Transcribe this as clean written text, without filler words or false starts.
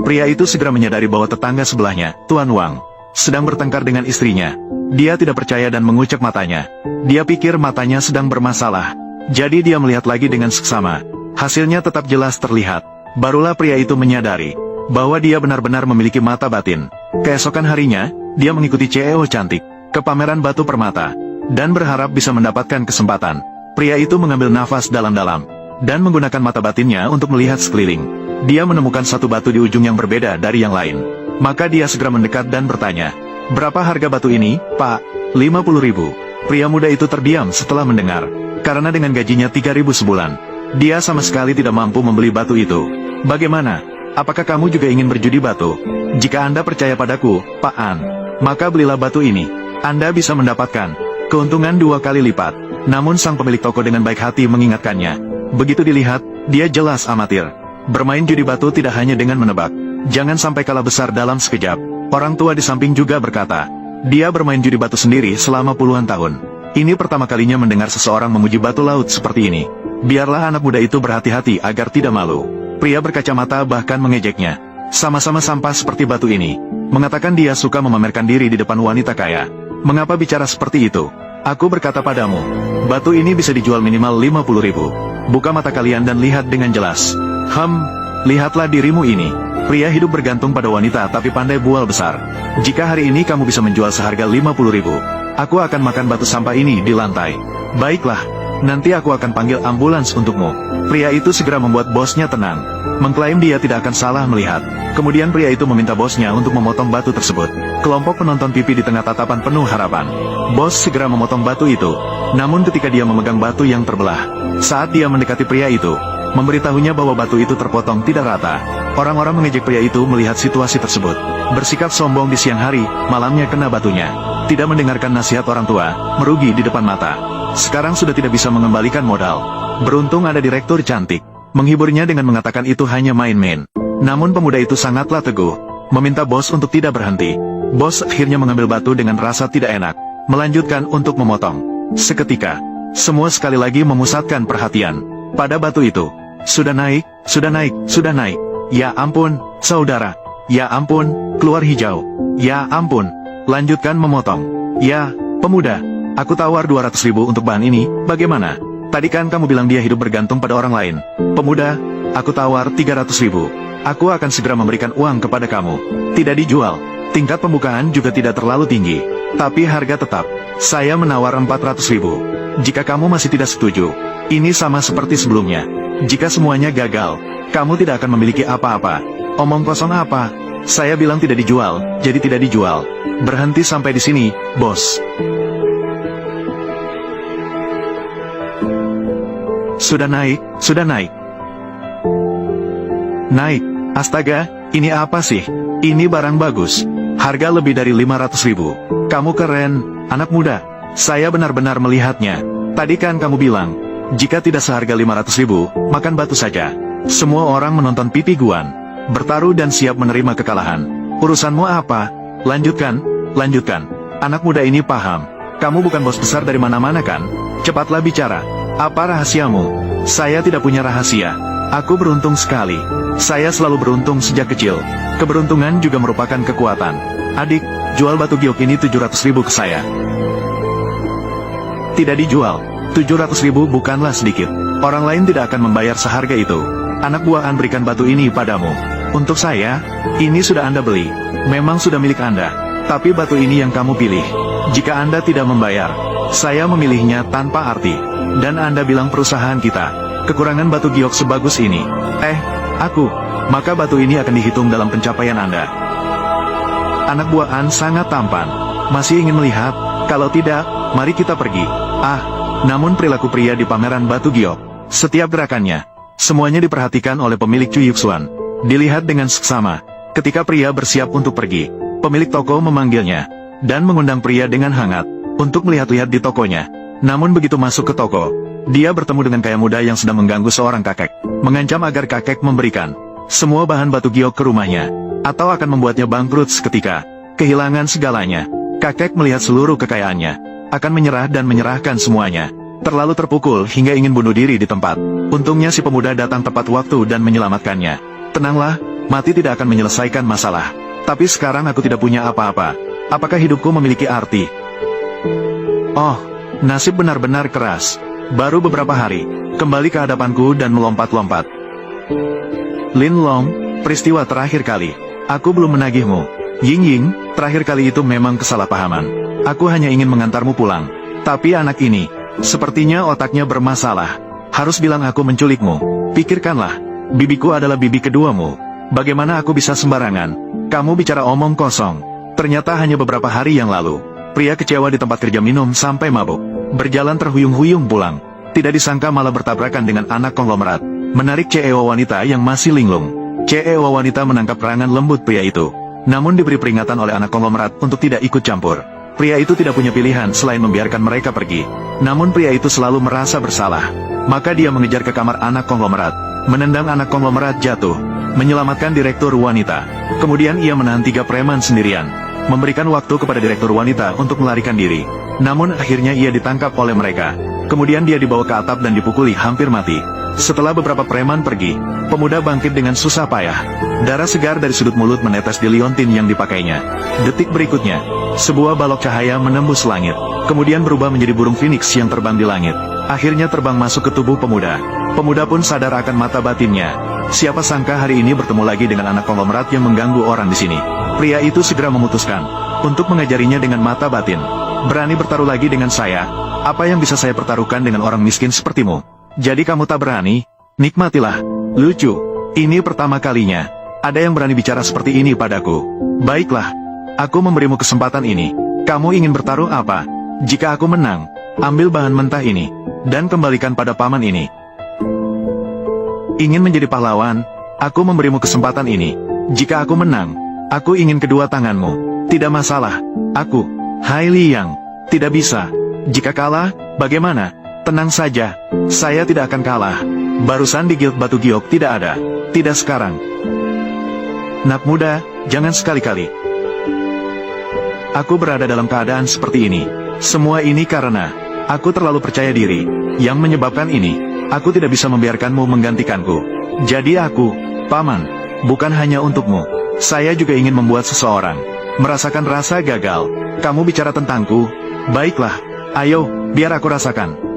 Pria itu segera menyadari bahwa tetangga sebelahnya, Tuan Wang, sedang bertengkar dengan istrinya. Dia tidak percaya dan mengucek matanya. Dia pikir matanya sedang bermasalah. Jadi dia melihat lagi dengan seksama. Hasilnya tetap jelas terlihat. Barulah pria itu menyadari bahwa dia benar-benar memiliki mata batin. Keesokan harinya, dia mengikuti CEO cantik ke pameran batu permata dan berharap bisa mendapatkan kesempatan. Pria itu mengambil nafas dalam-dalam dan menggunakan mata batinnya untuk melihat sekeliling. Dia menemukan satu batu di ujung yang berbeda dari yang lain. Maka dia segera mendekat dan bertanya, "Berapa harga batu ini, Pak?" 50.000. Pria muda itu terdiam setelah mendengar. Karena dengan gajinya 3.000 sebulan, dia sama sekali tidak mampu membeli batu itu. "Bagaimana? Apakah kamu juga ingin berjudi batu? Jika Anda percaya padaku, Pak An, maka belilah batu ini. Anda bisa mendapatkan keuntungan 2 kali lipat." Namun sang pemilik toko dengan baik hati mengingatkannya. Begitu dilihat, dia jelas amatir. Bermain judi batu tidak hanya dengan menebak. Jangan sampai kalah besar dalam sekejap. Orang tua di samping juga berkata, dia bermain judi batu sendiri selama puluhan tahun. Ini pertama kalinya mendengar seseorang memuji batu laut seperti ini. Biarlah anak muda itu berhati-hati agar tidak malu. Pria berkacamata bahkan mengejeknya. Sama-sama sampah seperti batu ini. Mengatakan dia suka memamerkan diri di depan wanita kaya. Mengapa bicara seperti itu? Aku berkata padamu, batu ini bisa dijual minimal 50.000. Buka mata kalian dan lihat dengan jelas. Lihatlah dirimu ini. Pria hidup bergantung pada wanita tapi pandai bual besar. Jika hari ini kamu bisa menjual seharga 50.000, aku akan makan batu sampah ini di lantai. Baiklah, nanti aku akan panggil ambulans untukmu. Pria itu segera membuat bosnya tenang. Mengklaim dia tidak akan salah melihat. Kemudian pria itu meminta bosnya untuk memotong batu tersebut. Kelompok penonton pipi di tengah tatapan penuh harapan. Bos segera memotong batu itu. Namun ketika dia memegang batu yang terbelah, saat dia mendekati pria itu, memberitahunya bahwa batu itu terpotong tidak rata. Orang-orang mengejek pria itu melihat situasi tersebut. Bersikap sombong di siang hari, malamnya kena batunya. Tidak mendengarkan nasihat orang tua, merugi di depan mata. Sekarang sudah tidak bisa mengembalikan modal. Beruntung ada direktur cantik. Menghiburnya dengan mengatakan itu hanya main-main. Namun pemuda itu sangatlah teguh, meminta bos untuk tidak berhenti. Bos akhirnya mengambil batu dengan rasa tidak enak, melanjutkan untuk memotong. Seketika, semua sekali lagi memusatkan perhatian pada batu itu. Sudah naik, sudah naik, sudah naik. Ya ampun, saudara. Ya ampun, keluar hijau. Ya ampun, lanjutkan memotong. Ya, pemuda, aku tawar 200.000 untuk bahan ini, bagaimana? Tadi kan kamu bilang dia hidup bergantung pada orang lain. Pemuda, aku tawar 300.000. Aku akan segera memberikan uang kepada kamu. Tidak dijual. Tingkat pembukaan juga tidak terlalu tinggi. Tapi harga tetap. Saya menawar 400.000. Jika kamu masih tidak setuju, ini sama seperti sebelumnya. Jika semuanya gagal, kamu tidak akan memiliki apa-apa. Omong kosong apa? Saya bilang tidak dijual, jadi tidak dijual. Berhenti sampai di sini, bos. Sudah naik, sudah naik. Naik, astaga, ini apa sih? Ini barang bagus. Harga lebih dari 500.000. Kamu keren, anak muda. Saya benar-benar melihatnya. Tadi kan kamu bilang, jika tidak seharga 500.000, makan batu saja. Semua orang menonton pipi Guan, bertaruh dan siap menerima kekalahan. Urusanmu apa? Lanjutkan, lanjutkan. Anak muda ini paham. Kamu bukan bos besar dari mana-mana kan? Cepatlah bicara. Apa rahasiamu? Saya tidak punya rahasia. Aku beruntung sekali. Saya selalu beruntung sejak kecil. Keberuntungan juga merupakan kekuatan. Adik, jual batu giok ini 700.000 ke saya. Tidak dijual. 700.000 bukanlah sedikit. Orang lain tidak akan membayar seharga itu. Anak buah An berikan batu ini padamu. Untuk saya, ini sudah Anda beli. Memang sudah milik Anda. Tapi batu ini yang kamu pilih. Jika Anda tidak membayar, saya memilihnya tanpa arti. Dan Anda bilang perusahaan kita kekurangan batu giok sebagus ini. Maka batu ini akan dihitung dalam pencapaian Anda. Anak buah An sangat tampan. Masih ingin melihat? Kalau tidak, mari kita pergi. Namun perilaku pria di pameran batu giok, setiap gerakannya, semuanya diperhatikan oleh pemilik Cui Yuxuan. Dilihat dengan seksama. Ketika pria bersiap untuk pergi, pemilik toko memanggilnya, dan mengundang pria dengan hangat, untuk melihat-lihat di tokonya. Namun begitu masuk ke toko, dia bertemu dengan kaya muda yang sedang mengganggu seorang kakek, mengancam agar kakek memberikan semua bahan batu giok ke rumahnya, atau akan membuatnya bangkrut seketika, kehilangan segalanya. Kakek melihat seluruh kekayaannya, akan menyerah dan menyerahkan semuanya. Terlalu terpukul hingga ingin bunuh diri di tempat. Untungnya si pemuda datang tepat waktu dan menyelamatkannya. Tenanglah, Mati tidak akan menyelesaikan masalah. Tapi sekarang aku tidak punya apa-apa. Apakah hidupku memiliki arti? Oh, nasib benar-benar keras. Baru beberapa hari, kembali ke hadapanku dan melompat-lompat. Lin Long, peristiwa terakhir kali. Aku belum menagihmu. Ying Ying, terakhir kali itu memang kesalahpahaman. Aku hanya ingin mengantarmu pulang. Tapi anak ini, sepertinya otaknya bermasalah. Harus bilang aku menculikmu. Pikirkanlah, bibiku adalah bibi keduamu. Bagaimana aku bisa sembarangan? Kamu bicara omong kosong. Ternyata hanya beberapa hari yang lalu, pria kecewa di tempat kerja minum sampai mabuk. Berjalan terhuyung-huyung pulang. Tidak disangka malah bertabrakan dengan anak konglomerat. Menarik CEO wanita yang masih linglung. CEO wanita menangkap perangan lembut pria itu. Namun diberi peringatan oleh anak konglomerat untuk tidak ikut campur. Pria itu tidak punya pilihan selain membiarkan mereka pergi. Namun pria itu selalu merasa bersalah. Maka dia mengejar ke kamar anak konglomerat. Menendang anak konglomerat jatuh. Menyelamatkan direktur wanita. Kemudian ia menahan 3 preman sendirian. Memberikan waktu kepada direktur wanita untuk melarikan diri. Namun akhirnya ia ditangkap oleh mereka. Kemudian dia dibawa ke atap dan dipukuli hampir mati. Setelah beberapa preman pergi, pemuda bangkit dengan susah payah. Darah segar dari sudut mulut menetes di liontin yang dipakainya. Detik berikutnya, sebuah balok cahaya menembus langit. Kemudian berubah menjadi burung phoenix yang terbang di langit. Akhirnya terbang masuk ke tubuh pemuda. Pemuda pun sadar akan mata batinnya. Siapa sangka hari ini bertemu lagi dengan anak konglomerat yang mengganggu orang di sini. Pria itu segera memutuskan untuk mengajarinya dengan mata batin. Berani bertaruh lagi dengan saya? Apa yang bisa saya pertaruhkan dengan orang miskin sepertimu? Jadi kamu tak berani? Nikmatilah. Lucu. Ini pertama kalinya ada yang berani bicara seperti ini padaku. Baiklah. Aku memberimu kesempatan ini. Kamu ingin bertaruh apa? Jika aku menang, ambil bahan mentah ini dan kembalikan pada paman ini. Ingin menjadi pahlawan? Aku memberimu kesempatan ini. Jika aku menang, aku ingin kedua tanganmu. Tidak masalah. Aku, Hai Liang, tidak bisa. Jika kalah, bagaimana? Tenang saja. Saya tidak akan kalah. Barusan di Guild Batu Giok tidak ada. Tidak sekarang. Nak muda, jangan sekali-kali. Aku berada dalam keadaan seperti ini. Semua ini karena aku terlalu percaya diri. Yang menyebabkan ini. Aku tidak bisa membiarkanmu menggantikanku. Jadi aku, paman, bukan hanya untukmu. Saya juga ingin membuat seseorang merasakan rasa gagal. Kamu bicara tentangku? Baiklah, ayo, biar aku rasakan.